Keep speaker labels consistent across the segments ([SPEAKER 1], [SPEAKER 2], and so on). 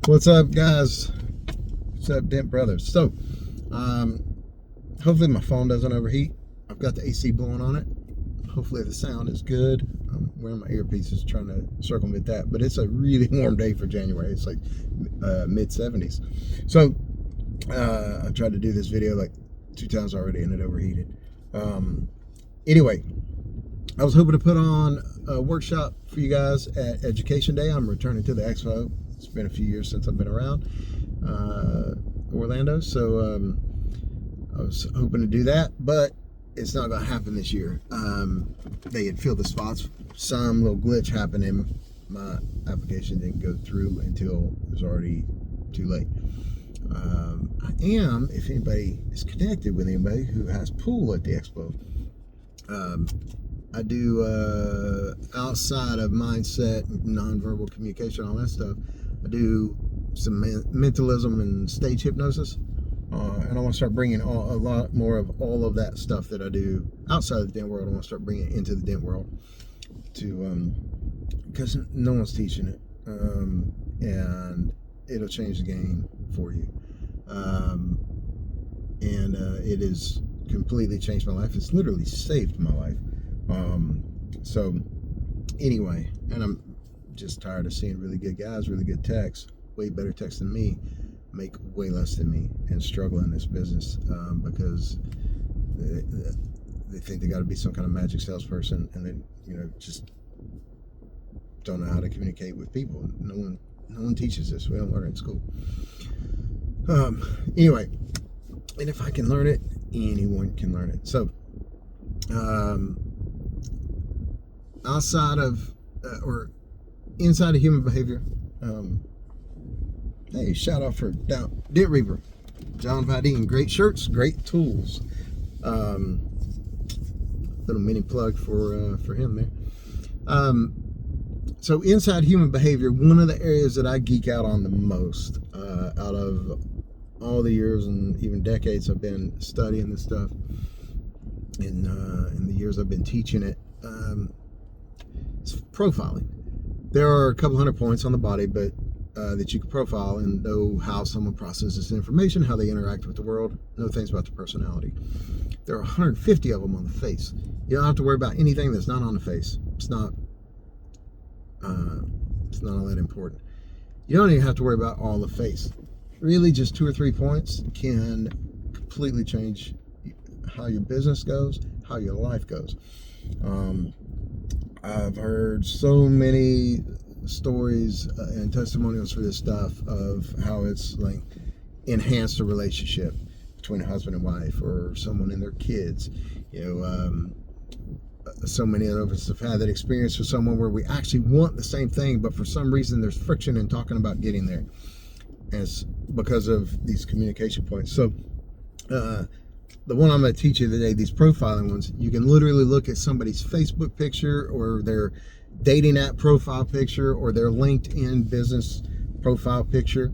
[SPEAKER 1] What's up, guys? What's up, Dent Brothers? So, hopefully my phone doesn't overheat. I've got the AC blowing on it. Hopefully the sound is good. I'm wearing my earpieces trying to circumvent that, but it's a really warm day for January. It's like mid 70s. So, I tried to do this video like 2 times already and it overheated. Anyway, I was hoping to put on a workshop for you guys at Education Day. I'm returning to the expo. It's been a few years since I've been around Orlando, so I was hoping to do that, but it's not going to happen this year. They had filled the spots. Some little glitch happened and my application didn't go through until it was already too late. I am, if anybody is connected with anybody who has pool at the expo, I do outside of mindset, nonverbal communication, all that stuff. I do some mentalism and stage hypnosis, and I want to start bringing a lot more of all of that stuff that I do outside of the dent world. I want to start bringing it into the dent world, because no one's teaching it, and it'll change the game for you. And it has completely changed my life. It's literally saved my life. So anyway, and I'm just tired of seeing really good guys, really good techs, way better techs than me, make way less than me and struggle in this business, because they think they got to be some kind of magic salesperson, and they just don't know how to communicate with people. No one teaches this. We don't learn it in school. Anyway, and if I can learn it, anyone can learn it. So outside of or inside of human behavior, hey, shout out for Dent Reaper, John Vidine. Great shirts, great tools. Little mini plug for him there. So inside human behavior, one of the areas that I geek out on the most, out of all the years and even decades I've been studying this stuff, in the years I've been teaching it, it's profiling. There are a couple hundred points on the body, but that you can profile and know how someone processes information, how they interact with the world, know things about the personality. There are 150 of them on the face. You don't have to worry about anything that's not on the face. It's not all that important. You don't even have to worry about all the face. Really, just 2 or 3 points can completely change how your business goes, how your life goes. I've heard so many stories and testimonials for this stuff of how it's like enhanced a relationship between a husband and wife, or someone and their kids. So many of us have had that experience with someone where we actually want the same thing, but for some reason there's friction in talking about getting there, and it's because of these communication points. So the one I'm going to teach you today, these profiling ones, you can literally look at somebody's Facebook picture or their dating app profile picture or their LinkedIn business profile picture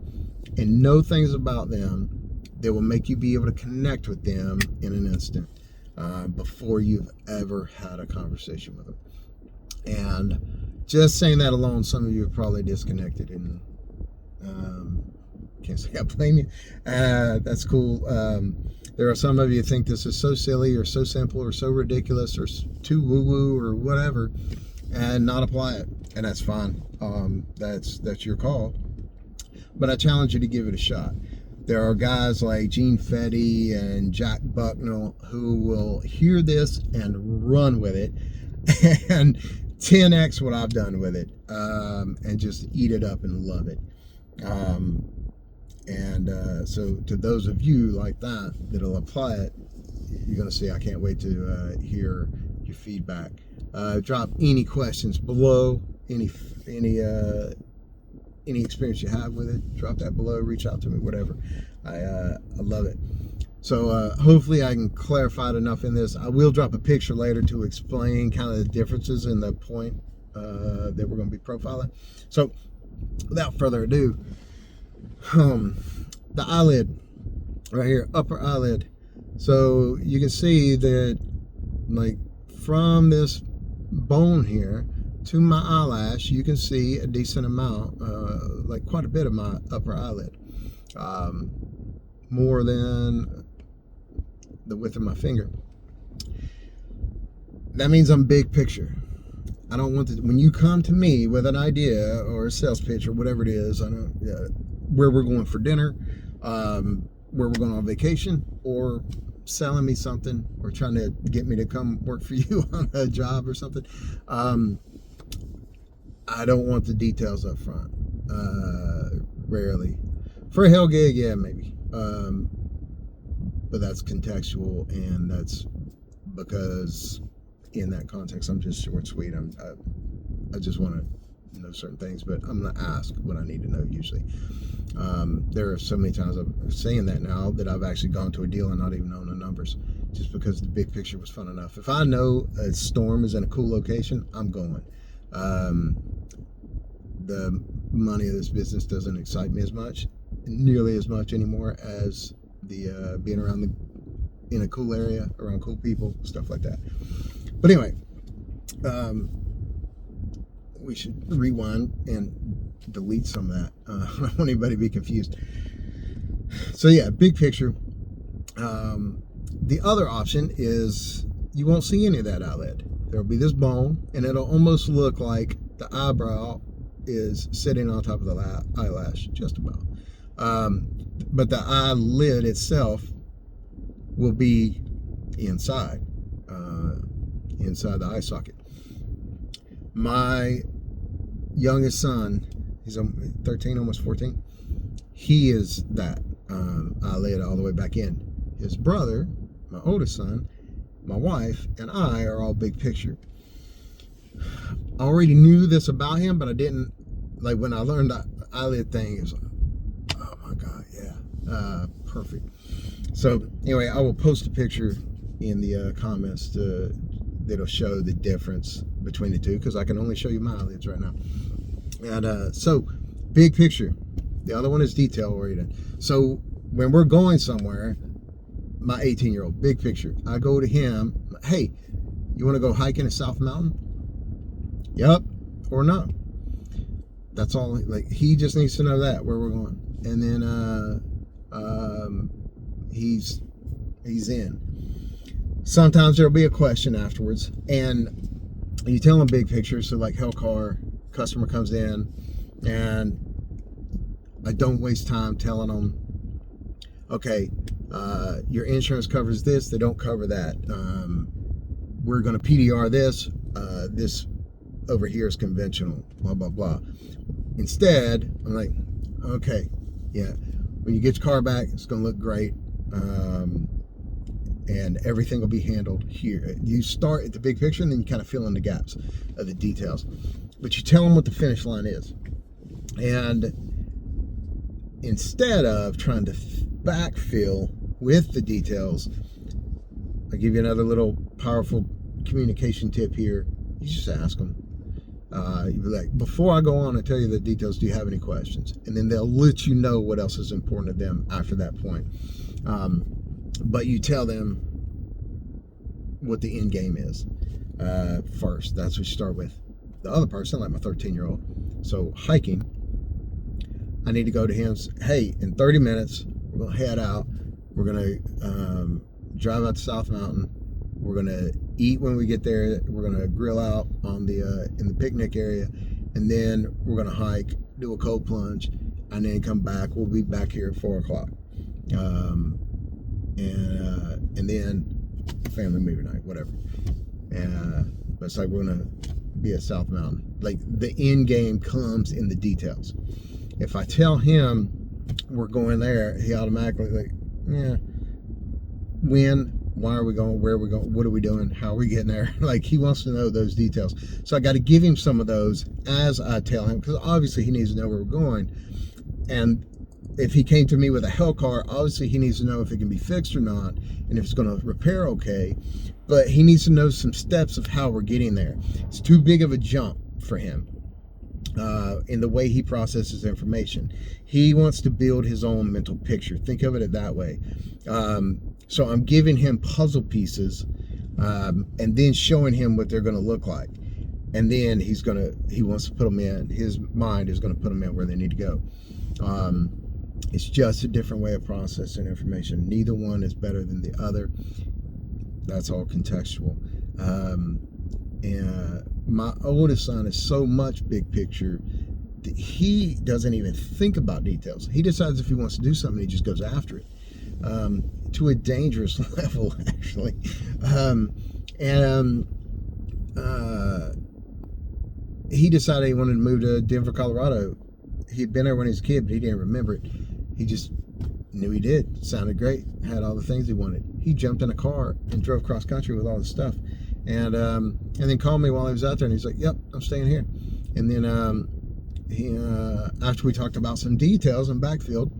[SPEAKER 1] and know things about them that will make you be able to connect with them in an instant, before you've ever had a conversation with them. And just saying that alone, some of you have probably disconnected, and can't say I blame you. That's cool. There are some of you who think this is so silly or so simple or so ridiculous or too woo-woo or whatever, and not apply it, and that's fine. That's your call, but I challenge you to give it a shot. There are guys like Gene Fetty and Jack Bucknell who will hear this and run with it and 10x what I've done with it, and just eat it up and love it. So to those of you like that'll apply it, you're going to see. I can't wait to hear your feedback. Drop any questions below, any experience you have with it. Drop that below. Reach out to me, whatever. I love it. So hopefully I can clarify it enough in this. I will drop a picture later to explain kind of the differences in the point that we're going to be profiling. So without further ado, the eyelid right here, upper eyelid. So you can see that, like, from this bone here to my eyelash, you can see a decent amount, like quite a bit of my upper eyelid, more than the width of my finger. That means I'm big picture. I don't want to, when you come to me with an idea or a sales pitch or whatever it is, I don't, where we're going for dinner, where we're going on vacation, or selling me something, or trying to get me to come work for you on a job or something, I don't want the details up front. Rarely. For a hell gig, yeah, maybe. But that's contextual, and that's because in that context, I'm just short, sweet. I just want to know certain things, but I'm going to ask what I need to know usually. There are so many times I'm saying that now that I've actually gone to a deal and not even known the numbers, just because the big picture was fun enough. If I know a storm is in a cool location, I'm going. The money of this business doesn't excite me as much, nearly as much anymore as the being around in a cool area, around cool people, stuff like that. But anyway, we should rewind and delete some of that. I don't want anybody to be confused. So yeah, big picture. The other option is you won't see any of that eyelid. There'll be this bone, and it'll almost look like the eyebrow is sitting on top of the eyelash, just about. But the eyelid itself will be inside the eye socket. My youngest son, he's 13, almost 14, he is that eyelid all the way back in. His brother, my oldest son, my wife, and I are all big picture. I already knew this about him, but I didn't, like when I learned the eyelid thing, it was like, oh my God, yeah, perfect. So anyway, I will post a picture in the comments that'll show the difference between the two, because I can only show you my eyelids right now. And so, big picture. The other one is detail oriented. So when we're going somewhere, my 18-year-old, big picture, I go to him, hey, you want to go hiking in South Mountain? Yep, or no. That's all. Like, he just needs to know that, where we're going. And then he's in. Sometimes there'll be a question afterwards, and you tell them big picture. So like hell car, customer comes in, and I don't waste time telling them, okay, your insurance covers this, they don't cover that. We're going to PDR this. This over here is conventional, blah, blah, blah. Instead, I'm like, okay, yeah, when you get your car back, it's going to look great. And everything will be handled here. You start at the big picture, and then you kind of fill in the gaps of the details. But you tell them what the finish line is. And instead of trying to backfill with the details, I'll give you another little powerful communication tip here. You just ask them. You'd be like, before I go on and tell you the details, do you have any questions? And then they'll let you know what else is important to them after that point. But you tell them what the end game is first. That's what you start with. The other person, like my 13-year-old, so hiking, I need to go to him, hey, in 30 minutes, we're going to head out. We're going to drive out to South Mountain. We're going to eat when we get there. We're going to grill out on the in the picnic area. And then we're going to hike, do a cold plunge, and then come back. We'll be back here at 4 o'clock. And then family movie night, whatever. But it's like we're gonna be at South Mountain. Like the end game comes in the details. If I tell him we're going there, he automatically like, yeah, when, why are we going, where are we going, what are we doing, how are we getting there? Like he wants to know those details. So I got to give him some of those as I tell him, because obviously he needs to know where we're going. And if he came to me with a hell car, obviously he needs to know if it can be fixed or not, and if it's going to repair okay. But he needs to know some steps of how we're getting there. It's too big of a jump for him in the way he processes information. He wants to build his own mental picture. Think of it that way. So I'm giving him puzzle pieces and then showing him what they're going to look like. and then he wants to put them in. His mind is gonna put them in where they need to go. It's just a different way of processing information. Neither one is better than the other. That's all contextual. And my oldest son is so much big picture that he doesn't even think about details. He decides if he wants to do something, he just goes after it, to a dangerous level, actually. He decided he wanted to move to Denver, Colorado. He'd been there when he was a kid, but he didn't remember it. He just knew he did. Sounded great. Had all the things he wanted. He jumped in a car and drove cross country with all this stuff, and then called me while he was out there, and he's like, "Yep, I'm staying here." And then after we talked about some details in backfield,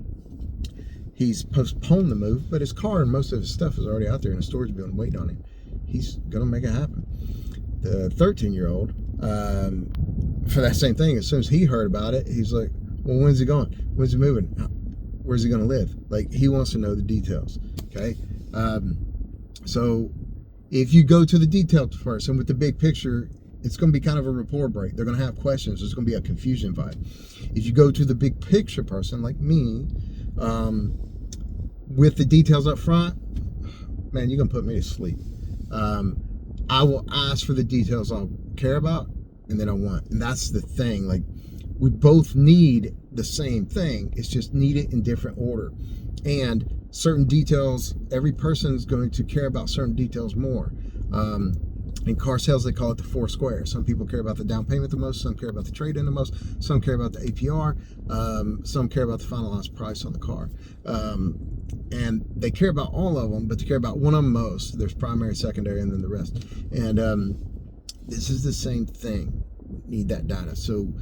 [SPEAKER 1] he's postponed the move, but his car and most of his stuff is already out there in a storage building waiting on him. He's gonna make it happen. The 13-year-old, for that same thing, as soon as he heard about it, he's like, "Well, when's he going? When's he moving? Where's he going to live?" Like, he wants to know the details. Okay. So if you go to the details first and with the big picture, it's going to be kind of a rapport break. They're going to have questions. There's going to be a confusion vibe. If you go to the big picture person like me, with the details up front, man, you're going to put me to sleep. I will ask for the details I'll care about and then I want. And that's the thing. Like, we both need the same thing. It's just need it in different order. And certain details, every person is going to care about certain details more. In car sales, they call it the 4 squares. Some people care about the down payment the most. Some care about the trade-in the most. Some care about the APR. Some care about the finalized price on the car. And they care about all of them, but they care about one of them most. There's primary, secondary, and then the rest. And this is the same thing. Need that data. So,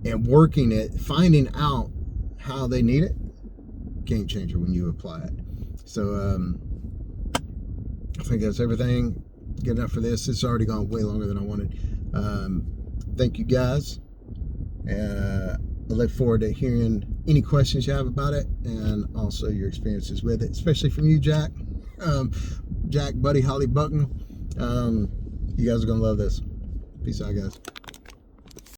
[SPEAKER 1] and working it, finding out how they need it, game changer when you apply it. So I think that's everything. Good enough for this. It's already gone way longer than I wanted. Thank you guys. I look forward to hearing any questions you have about it, and also your experiences with it, especially from you, Jack. Jack, Buddy, Holly, Bucknell. You guys are gonna love this. Peace out, guys.